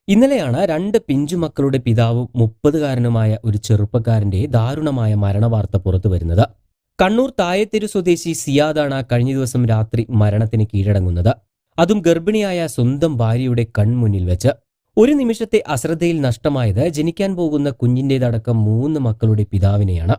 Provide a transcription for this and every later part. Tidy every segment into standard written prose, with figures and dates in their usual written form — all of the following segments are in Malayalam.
ഇന്നലെയാണ് രണ്ട് പിഞ്ചുമക്കളുടെ പിതാവും 30-കാരനുമായ ഒരു ചെറുപ്പക്കാരന്റെ ദാരുണമായ മരണവാർത്ത പുറത്തുവരുന്നത്. കണ്ണൂർ തായത്തെരു സ്വദേശി സിയാദാണ് കഴിഞ്ഞ ദിവസം രാത്രി മരണത്തിന് കീഴടങ്ങുന്നത്. അതും ഗർഭിണിയായ സ്വന്തം ഭാര്യയുടെ കൺമുന്നിൽ വെച്ച്. ഒരു നിമിഷത്തെ അശ്രദ്ധയിൽ നഷ്ടമായത് ജനിക്കാൻ പോകുന്ന കുഞ്ഞിന്റേതടക്കം 3 മക്കളുടെ പിതാവിനെയാണ്.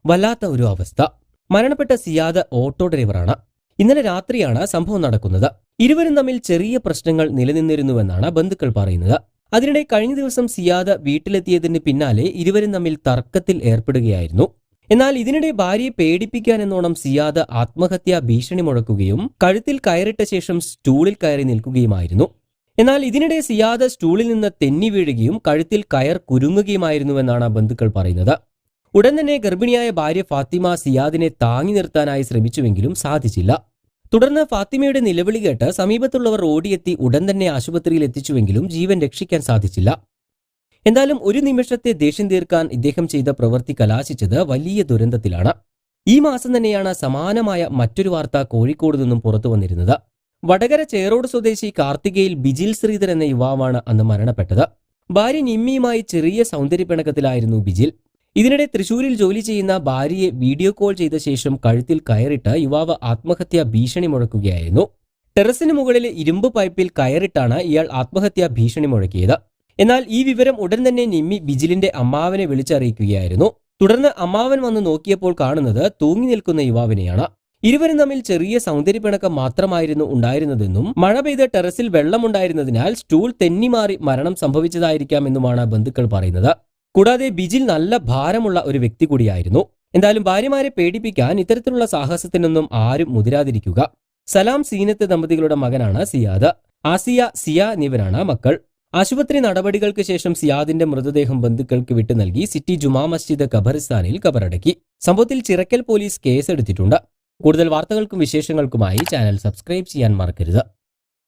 വല്ലാത്ത ഒരു അവസ്ഥ. മരണപ്പെട്ട സിയാദ് ഓട്ടോ ഡ്രൈവറാണ്. ഇന്നലെ രാത്രിയാണ് സംഭവം നടക്കുന്നത്. ഇരുവരും തമ്മിൽ ചെറിയ പ്രശ്നങ്ങൾ നിലനിന്നിരുന്നുവെന്നാണ് ബന്ധുക്കൾ പറയുന്നത്. അതിനിടെ കഴിഞ്ഞ ദിവസം സിയാദ് വീട്ടിലെത്തിയതിന് പിന്നാലെ ഇരുവരും തമ്മിൽ തർക്കത്തിൽ ഏർപ്പെടുകയായിരുന്നു. എന്നാൽ ഇതിനിടെ ഭാര്യയെ പേടിപ്പിക്കാനെന്നോണം സിയാദ് ആത്മഹത്യാ ഭീഷണി മുഴക്കുകയും കഴുത്തിൽ കയറിട്ട ശേഷം സ്റ്റൂളിൽ കയറി നിൽക്കുകയുമായിരുന്നു. എന്നാൽ ഇതിനിടെ സിയാദ് സ്റ്റൂളിൽ നിന്ന് തെന്നി വീഴുകയും കഴുത്തിൽ കയർ കുരുങ്ങുകയുമായിരുന്നുവെന്നാണ് ബന്ധുക്കൾ പറയുന്നത്. ഉടൻ തന്നെ ഗർഭിണിയായ ഭാര്യ ഫാത്തിമ സിയാദിനെ താങ്ങി നിർത്താനായി ശ്രമിച്ചുവെങ്കിലും സാധിച്ചില്ല. തുടർന്ന് ഫാത്തിമയുടെ നിലവിളി കേട്ട് സമീപത്തുള്ളവർ ഓടിയെത്തി ഉടൻ തന്നെ ആശുപത്രിയിൽ എത്തിച്ചുവെങ്കിലും ജീവൻ രക്ഷിക്കാൻ സാധിച്ചില്ല. എന്തായാലും ഒരു നിമിഷത്തെ ദേഷ്യം തീർക്കാൻ ഇദ്ദേഹം ചെയ്ത പ്രവൃത്തി കലാശിച്ചത് വലിയ ദുരന്തത്തിലാണ്. ഈ മാസം തന്നെയാണ് സമാനമായ മറ്റൊരു വാർത്ത കോഴിക്കോട് നിന്നും പുറത്തു വന്നിരുന്നത്. വടകര ചേറോട് സ്വദേശി കാർത്തികയിൽ ബിജിൽ ശ്രീധർ എന്ന യുവാവാണ് അന്ന് മരണപ്പെട്ടത്. ഭാര്യ നിമ്മിയുമായി ചെറിയ സൗന്ദര്യപ്പിണക്കത്തിലായിരുന്നു ബിജിൽ. ഇതിനിടെ തൃശൂരിൽ ജോലി ചെയ്യുന്ന ഭാര്യയെ വീഡിയോ കോൾ ചെയ്ത ശേഷം കഴുത്തിൽ കയറിട്ട് യുവാവ് ആത്മഹത്യാ ഭീഷണി മുഴക്കുകയായിരുന്നു. ടെറസിന് മുകളിലെ ഇരുമ്പ് പൈപ്പിൽ കയറിട്ടാണ് ഇയാൾ ആത്മഹത്യാ ഭീഷണി മുഴക്കിയത്. എന്നാൽ ഈ വിവരം ഉടൻ തന്നെ നിമ്മി ബിജിലിന്റെ അമ്മാവനെ വിളിച്ചറിയിക്കുകയായിരുന്നു. തുടർന്ന് അമ്മാവൻ വന്ന് നോക്കിയപ്പോൾ കാണുന്നത് തൂങ്ങി നിൽക്കുന്ന യുവാവിനെയാണ്. ഇരുവരും തമ്മിൽ ചെറിയ സൗന്ദര്യപ്പിണക്കം മാത്രമായിരുന്നു ഉണ്ടായിരുന്നതെന്നും മഴ പെയ്ത ടെറസിൽ വെള്ളമുണ്ടായിരുന്നതിനാൽ സ്റ്റൂൾ തെന്നിമാറി മരണം സംഭവിച്ചതായിരിക്കാമെന്നുമാണ് ബന്ധുക്കൾ പറയുന്നത്. കൂടാതെ ബിജിൽ നല്ല ഭാരമുള്ള ഒരു വ്യക്തി കൂടിയായിരുന്നു. എന്തായാലും ഭാര്യമാരെ പേടിപ്പിക്കാൻ ഇത്തരത്തിലുള്ള സാഹസത്തിനൊന്നും ആരും മുതിരാതിരിക്കുക. സലാം സീനത്ത് ദമ്പതികളുടെ മകനാണ് സിയാദ്. ആസിയ, സിയ എന്നിവരാണ് മക്കൾ. ആശുപത്രി നടപടികൾക്ക് ശേഷം സിയാദിന്റെ മൃതദേഹം ബന്ധുക്കൾക്ക് വിട്ടു നൽകി സിറ്റി ജുമാ മസ്ജിദ് ഖബറിസ്ഥാനിൽ ഖബറടക്കി. സംഭവത്തിൽ ചിറക്കൽ പോലീസ് കേസെടുത്തിട്ടുണ്ട്. കൂടുതൽ വാർത്തകൾക്കും വിശേഷങ്ങൾക്കുമായി ചാനൽ സബ്സ്ക്രൈബ് ചെയ്യാൻ മറക്കരുത്.